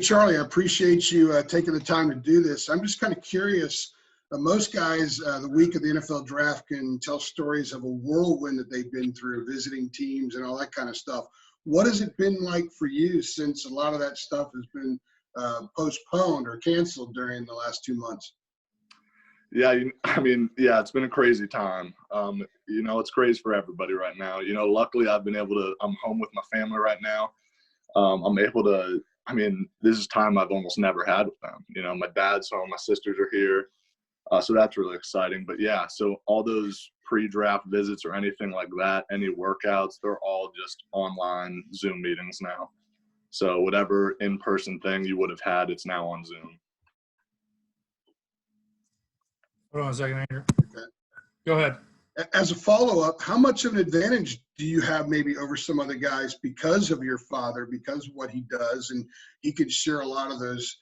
Charlie, I appreciate you taking the time to do this. I'm just kind of curious. Most guys, the week of the NFL draft, can tell stories of a whirlwind that they've been through, visiting teams and all that kind of stuff. What has it been like for you since a lot of that stuff has been postponed or canceled during the last 2 months? Yeah, it's been a crazy time. It's crazy for everybody right now. Luckily I'm home with my family right now. This is time I've almost never had with them. My dad's home, my sisters are here. So that's really exciting. But yeah, so all those pre-draft visits or anything like that, any workouts, they're all just online Zoom meetings now. So whatever in-person thing you would have had, it's now on Zoom. Hold on a second, Andrew. Go ahead. As a follow-up, how much of an advantage do you have maybe over some other guys because of your father, because of what he does, and he could share a lot of those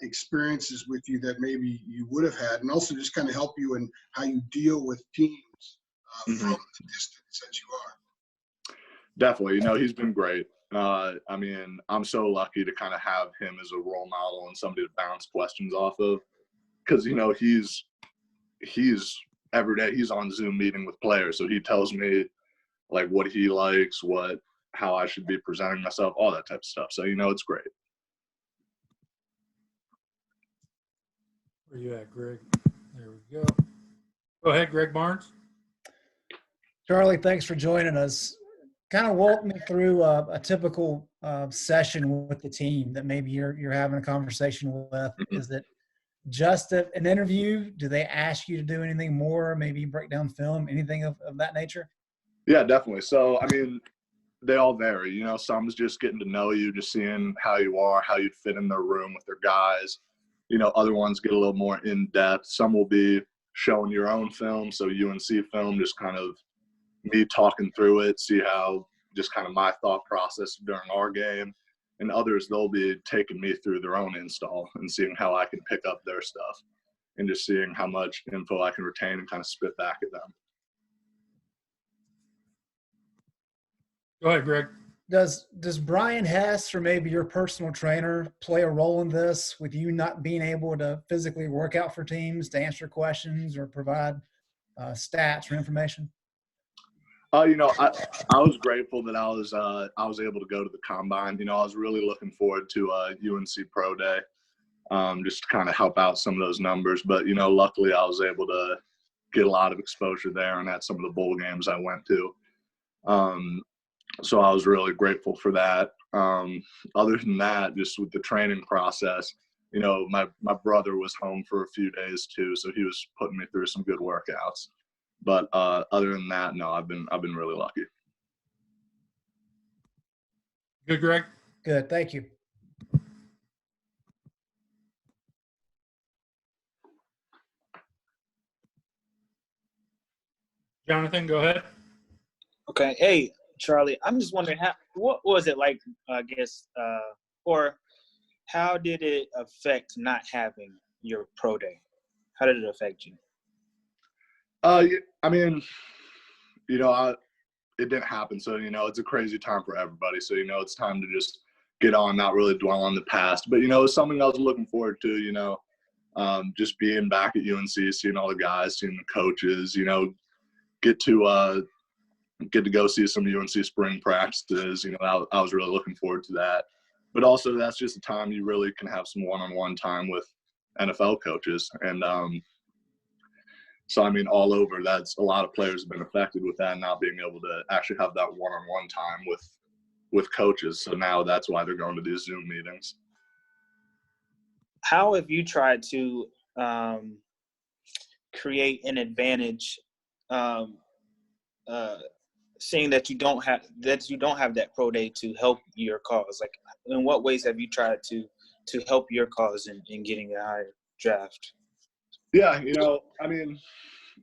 experiences with you that maybe you would have had, and also just kind of help you in how you deal with teams from the distance that you are? Definitely. He's been great. I'm so lucky to kind of have him as a role model and somebody to bounce questions off of, because, he's every day he's on Zoom meeting with players. So he tells me like what he likes, how I should be presenting myself, all that type of stuff. So, it's great. Where you at, Greg? There we go. Go ahead, Greg Barnes. Charlie, thanks for joining us. Kind of walk me through a typical session with the team that maybe you're having a conversation with. Is it just an interview? Do they ask you to do anything more, maybe break down film, anything of that nature? Yeah, definitely. So, they all vary. Some's just getting to know you, just seeing how you are, how you'd fit in their room with their guys. Other ones get a little more in-depth. Some will be showing your own film, so UNC film, just kind of me talking through it, see how just kind of my thought process during our game. And others, they'll be taking me through their own install and seeing how I can pick up their stuff and just seeing how much info I can retain and kind of spit back at them. Go ahead, Greg. Does Brian Hess or maybe your personal trainer play a role in this, with you not being able to physically work out for teams to answer questions or provide stats or information? I was grateful that I was able to go to the combine. I was really looking forward to UNC Pro Day, just to kind of help out some of those numbers. But luckily I was able to get a lot of exposure there and at some of the bowl games I went to. So I was really grateful for that. Other than that, just with the training process, my brother was home for a few days too, so he was putting me through some good workouts. But other than that, no, I've been really lucky. Good, Greg? Good, thank you. Jonathan, go ahead. Okay. Hey, Charlie, I'm just wondering, what was it like, or how did it affect not having your pro day? How did it affect you? It didn't happen. So, it's a crazy time for everybody. So, it's time to just get on, not really dwell on the past. But, it's something I was looking forward to, just being back at UNC, seeing all the guys, seeing the coaches, get to go see some UNC spring practices. I was really looking forward to that. But also that's just a time you really can have some one-on-one time with NFL coaches. And so, all over, that's a lot of players have been affected with that, not being able to actually have that one-on-one time with coaches. So now that's why they're going to these Zoom meetings. How have you tried to create an advantage, seeing that you don't have that pro day to help your cause? Like, in what ways have you tried to help your cause in getting a higher draft? Yeah,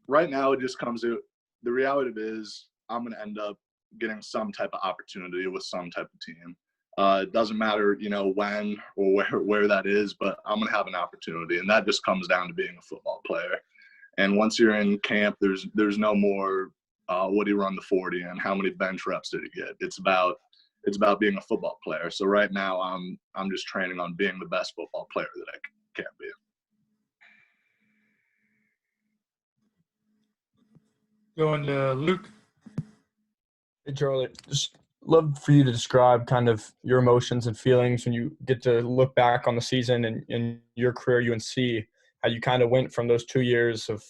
right now it just comes to the reality of it is I'm going to end up getting some type of opportunity with some type of team. It doesn't matter, when or where that is, but I'm going to have an opportunity, and that just comes down to being a football player. And once you're in camp, there's no more what do you run the 40 and how many bench reps did he get? It's about it's about being a football player. So right now I'm just training on being the best football player that I can be. Going to Luke. Hey, Charlie, just love for you to describe kind of your emotions and feelings when you get to look back on the season and your career at UNC, how you kind of went from those 2 years of,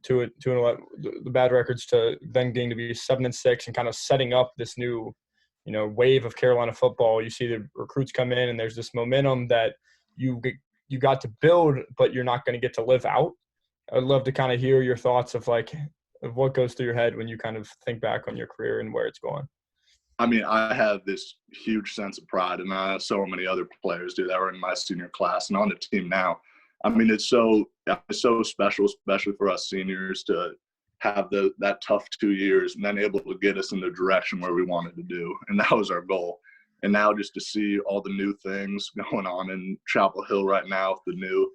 two and 11, the bad records, to then getting to be 7-6 and kind of setting up this new, wave of Carolina football. You see the recruits come in and there's this momentum that you got to build, but you're not going to get to live out. I'd love to kind of hear your thoughts of what goes through your head when you kind of think back on your career and where it's going. I mean, I have this huge sense of pride, and so many other players do that were in my senior class and on the team now. I mean, it's so special, especially for us seniors, to have that tough 2 years and then able to get us in the direction where we wanted to do. And that was our goal. And now just to see all the new things going on in Chapel Hill right now, the new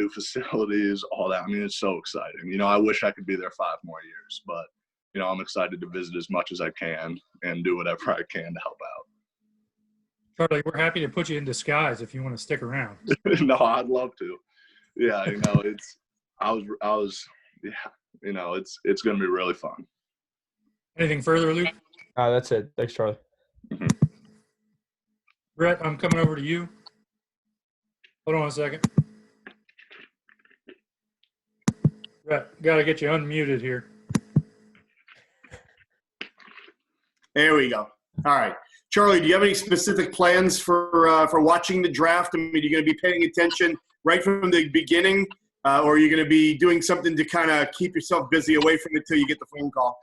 facilities, all that. I mean, it's so exciting. I wish I could be there 5 more years, but, I'm excited to visit as much as I can and do whatever I can to help out. Charlie, we're happy to put you in disguise if you want to stick around. No, I'd love to. Yeah, it's going to be really fun. Anything further, Luke? That's it. Thanks, Charlie. Mm-hmm. Brett, I'm coming over to you. Hold on a second. Brett, got to get you unmuted here. There we go. All right. Charlie, do you have any specific plans for watching the draft? I mean, are you going to be paying attention right from the beginning, or are you going to be doing something to kind of keep yourself busy away from it till you get the phone call?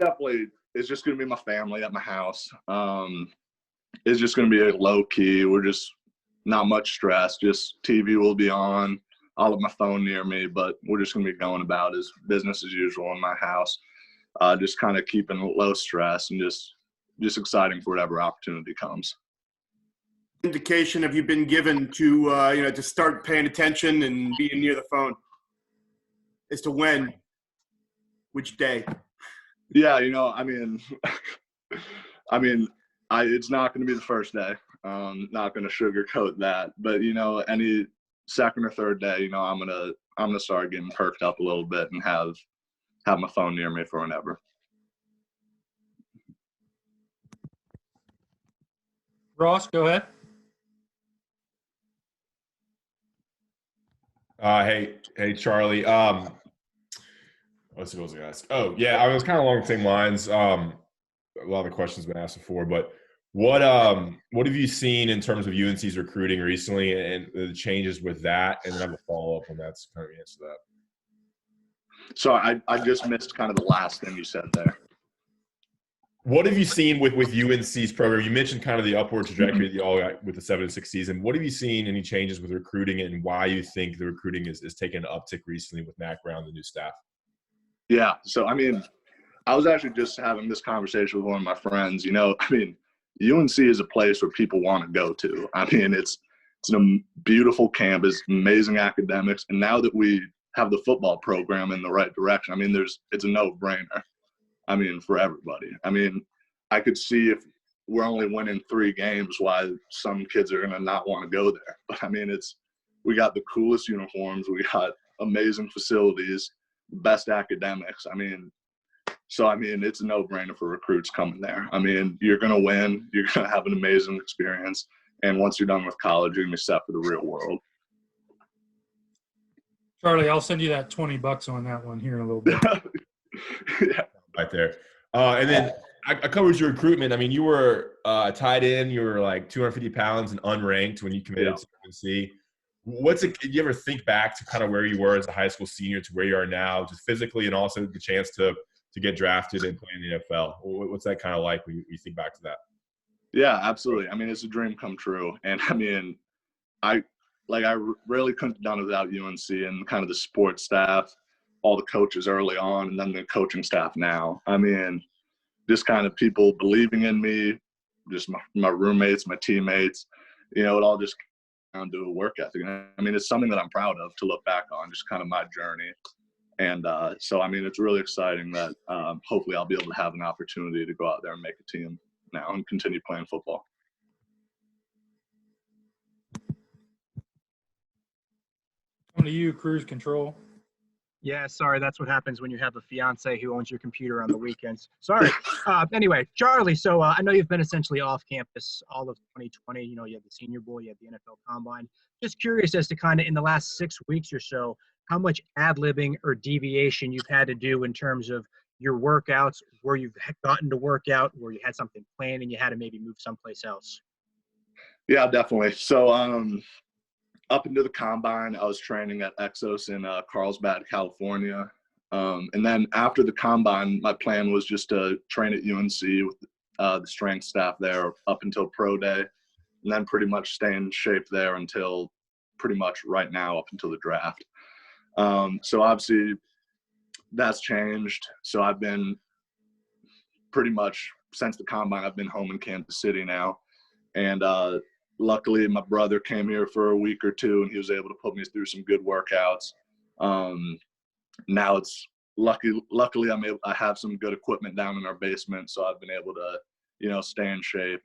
Definitely, it's just going to be my family at my house. It's just going to be low key. We're just not much stress. Just TV will be on. I'll have my phone near me, but we're just going to be going about as business as usual in my house. Just kind of keeping low stress and just exciting for whatever opportunity comes. Indication have you been given to to start paying attention and being near the phone as to when, which day? Yeah, it's not going to be the first day. Not going to sugarcoat that, but any second or third day, I'm gonna start getting perked up a little bit and have my phone near me for whenever. Ross, go ahead. Hey, Charlie. What's I was going to ask? Oh, yeah, I was kind of along the same lines. A lot of the questions have been asked before, but what have you seen in terms of UNC's recruiting recently and the changes with that? And then I have a follow-up on that, so kind of answer that. So I just missed kind of the last thing you said there. What have you seen with UNC's program? You mentioned kind of the upward trajectory that you all got with the 7-6 season. What have you seen, any changes with recruiting, and why you think the recruiting is taking an uptick recently with Matt Brown, the new staff? Yeah, so I was actually just having this conversation with one of my friends. UNC is a place where people want to go to. It's a beautiful campus, amazing academics, and now that we have the football program in the right direction, it's a no-brainer. For everybody. I could see if we're only winning 3 games why some kids are gonna not want to go there. But we got the coolest uniforms, we got amazing facilities, best academics. It's a no-brainer for recruits coming there. You're gonna win, you're gonna have an amazing experience, and once you're done with college, you're gonna be set for the real world. Charlie, I'll send you that $20 on that one here in a little bit. Yeah. Right there. And then I covered your recruitment. You were tied in. You were like 250 pounds and unranked when you committed to UNC. Did you ever think back to kind of where you were as a high school senior to where you are now, just physically, and also the chance to get drafted and play in the NFL? What's that kind of like when you think back to that? Yeah, absolutely. It's a dream come true. And I really couldn't have done it without UNC and kind of the sports staff, all the coaches early on, and then the coaching staff now. Just kind of people believing in me, just my roommates, my teammates, it all just comes down to a work ethic. It's something that I'm proud of to look back on, just kind of my journey. And so, I mean, it's really exciting that hopefully I'll be able to have an opportunity to go out there and make a team now and continue playing football. Coming to you, cruise control. Yeah, sorry. That's what happens when you have a fiance who owns your computer on the weekends. Sorry. Anyway, Charlie, so I know you've been essentially off campus all of 2020. You know, you have the Senior Bowl, you have the NFL Combine. Just curious as to kind of in the last 6 weeks or so, how much ad-libbing or deviation you've had to do in terms of your workouts, where you've gotten to work out, where you had something planned and you had to maybe move someplace else. Yeah, definitely. So up into the Combine, I was training at Exos in Carlsbad, California. And then after the Combine, my plan was just to train at UNC with the strength staff there up until Pro Day, and then pretty much stay in shape there until pretty much right now up until the draft. So obviously that's changed. So I've been pretty much since the Combine, I've been home in Kansas City now. And luckily my brother came here for a week or two and he was able to put me through some good workouts. Now it's luckily I have some good equipment down in our basement, so I've been able to, you know, stay in shape.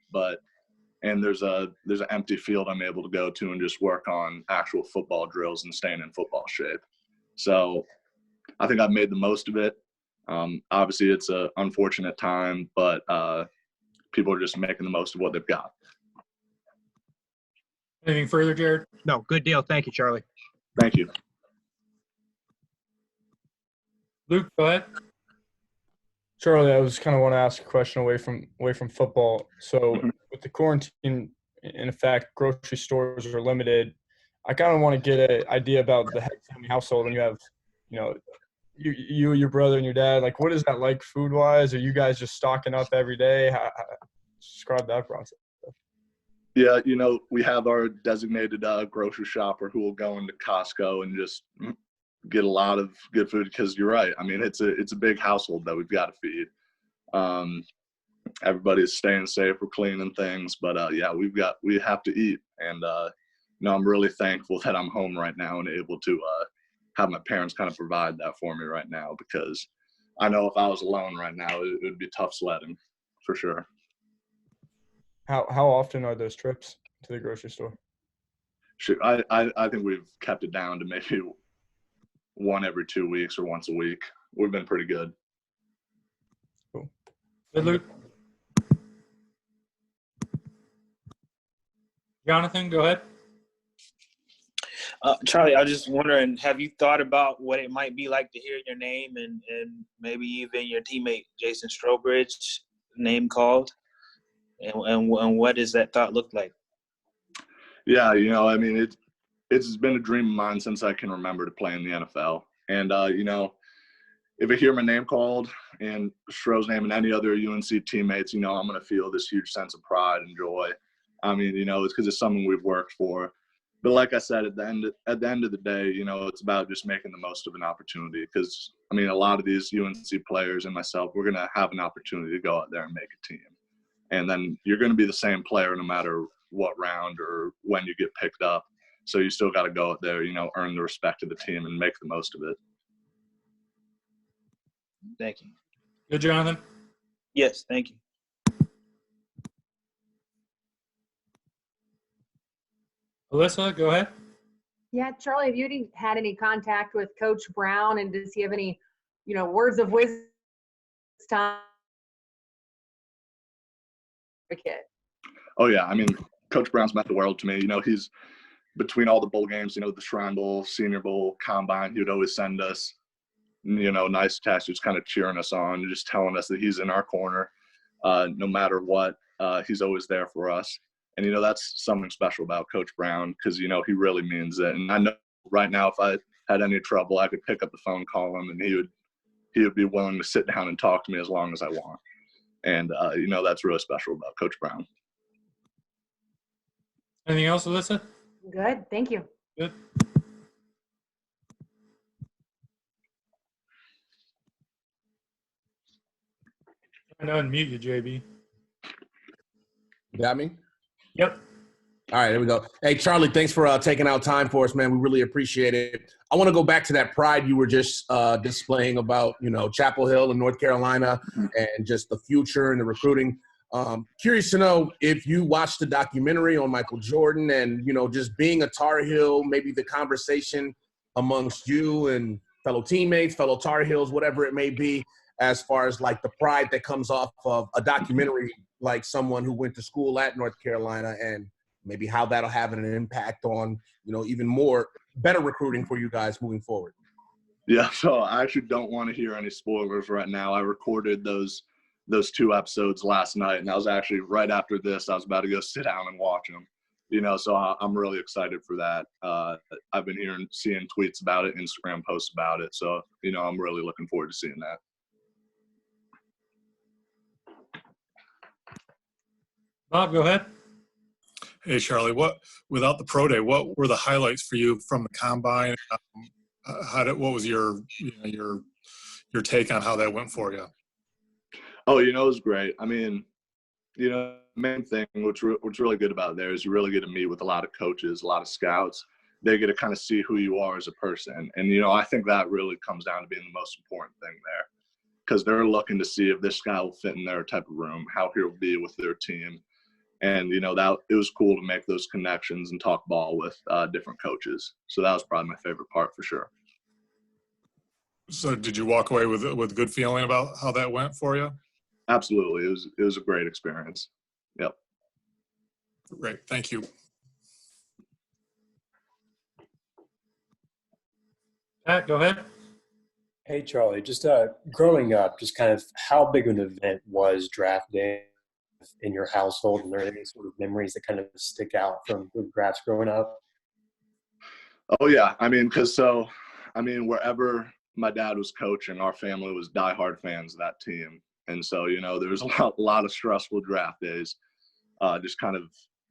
And there's an empty field I'm able to go to and just work on actual football drills and staying in football shape. So I think I've made the most of it. Obviously it's an unfortunate time, but people are just making the most of what they've got. Anything further, Jared? No, good deal. Thank you, Charlie. Thank you. Luke, go ahead. Charlie, I was kind of want to ask a question away from football. So with the quarantine in effect, grocery stores are limited. I kind of want to get an idea about the family household, and you have, you know, you, your brother, and your dad. Like, what is that like food wise? Are you guys just stocking up every day? How describe that process. Yeah, you know, we have our designated grocery shopper who will go into Costco and just get a lot of good food, because you're right. I mean, it's a big household that we've got to feed. Everybody's staying safe, we're cleaning things, but yeah, we have to eat. And you know, I'm really thankful that I'm home right now and able to have my parents kind of provide that for me right now, because I know if I was alone right now, it would be tough sledding for sure. How often are those trips to the grocery store? Sure, I think we've kept it down to maybe one every 2 weeks or once a week. We've been pretty good. Cool. Good, Luke. Jonathan, go ahead. Charlie, I was just wondering, have you thought about what it might be like to hear your name and maybe even your teammate Jason Strowbridge name called? And what does that thought look like? Yeah, you know, I mean, it's been a dream of mine since I can remember to play in the NFL. And, you know, if I hear my name called and Stroh's name and any other UNC teammates, you know, I'm going to feel this huge sense of pride and joy. I mean, you know, it's because it's something we've worked for. But like I said, at the end of the day, you know, it's about just making the most of an opportunity, because, I mean, a lot of these UNC players and myself, we're going to have an opportunity to go out there and make a team. And then you're going to be the same player no matter what round or when you get picked up. So you still got to go out there, you know, earn the respect of the team and make the most of it. Thank you. Good, Jonathan. Yes, thank you. Alyssa, go ahead. Yeah, Charlie, have you had any contact with Coach Brown, and does he have any, you know, words of wisdom? Oh yeah, I mean, Coach Brown's meant the world to me. You know, he's between all the bowl games, you know, the Shrine Bowl, Senior Bowl, Combine, he would always send us, you know, nice texts, just kind of cheering us on, just telling us that he's in our corner, no matter what. He's always there for us. And, you know, that's something special about Coach Brown, because, you know, he really means it. And I know right now, if I had any trouble, I could pick up the phone, call him, and he would be willing to sit down and talk to me as long as I want. And, you know, that's really special about Coach Brown. Anything else, Alyssa? Good, thank you. Good. Trying to unmute you, JB. You got me? Yep. All right, there we go. Hey, Charlie, thanks for taking out time for us, man. We really appreciate it. I want to go back to that pride you were just displaying about, Chapel Hill and North Carolina and just the future and the recruiting. Curious to know if you watched the documentary on Michael Jordan and, just being a Tar Heel, maybe the conversation amongst you and fellow teammates, fellow Tar Heels, whatever it may be, as far as like the pride that comes off of a documentary, like someone who went to school at North Carolina, and maybe how that'll have an impact on, even more better recruiting for you guys moving forward. Yeah, so I actually don't want to hear any spoilers right now. I recorded those 2 episodes last night, and I was actually right after this, I was about to go sit down and watch them. So I'm really excited for that. I've been seeing tweets about it, Instagram posts about it. So, I'm really looking forward to seeing that. Bob, go ahead. Hey, Charlie, without the pro day, what were the highlights for you from the combine? What was your take on how that went for you? Oh, it was great. I mean, the main thing, what's really good about there is you really get to meet with a lot of coaches, a lot of scouts. They get to kind of see who you are as a person. And, I think that really comes down to being the most important thing there, because they're looking to see if this guy will fit in their type of room, how he'll be with their team. And, that it was cool to make those connections and talk ball with different coaches. So that was probably my favorite part for sure. So did you walk away with a good feeling about how that went for you? Absolutely. It was a great experience. Yep. Great. Thank you. Pat, go ahead. Hey, Charlie, just growing up, just kind of how big an event was draft day in your household? And are there any sort of memories that kind of stick out from the drafts growing up? Oh, yeah. I mean, wherever my dad was coaching, our family was diehard fans of that team. And so, there was a lot of stressful draft days, just kind of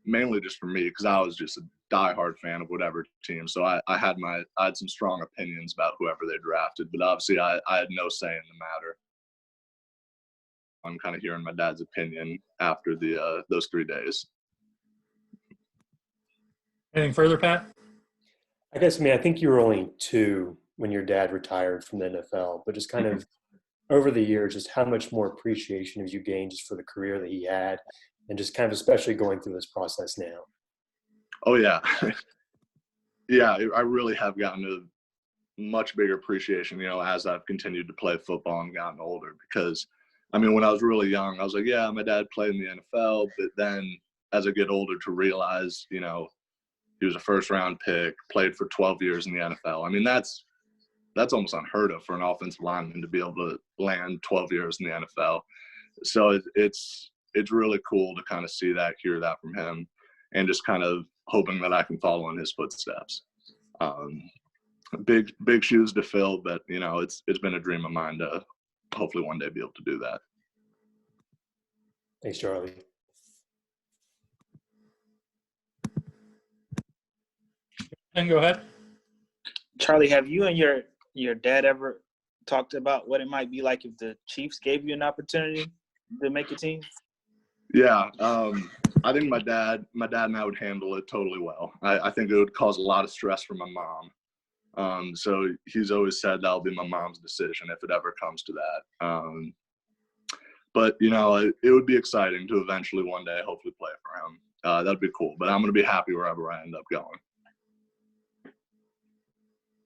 mainly just for me, because I was just a diehard fan of whatever team. So I had some strong opinions about whoever they drafted, but obviously I had no say in the matter. I'm kind of hearing my dad's opinion after those 3 days. Anything further, Pat? I guess, I think you were only 2 when your dad retired from the NFL, but just kind of over the years, just how much more appreciation have you gained just for the career that he had, and just kind of especially going through this process now? Oh, yeah. Yeah, I really have gotten a much bigger appreciation, as I've continued to play football and gotten older, because when I was really young, I was like, yeah, my dad played in the NFL. But then as I get older to realize, he was a first-round pick, played for 12 years in the NFL. That's almost unheard of for an offensive lineman to be able to land 12 years in the NFL. So it's really cool to kind of see that, hear that from him, and just kind of hoping that I can follow in his footsteps. Big shoes to fill, but, it's been a dream of mine to hopefully one day be able to do that. Thanks, Charlie. And go ahead. Charlie, have you and your dad ever talked about what it might be like if the Chiefs gave you an opportunity to make a team? Yeah, I think my dad and I would handle it totally well. I think it would cause a lot of stress for my mom. So he's always said that'll be my mom's decision if it ever comes to that. But, it would be exciting to eventually one day hopefully play for him. That'd be cool. But I'm going to be happy wherever I end up going.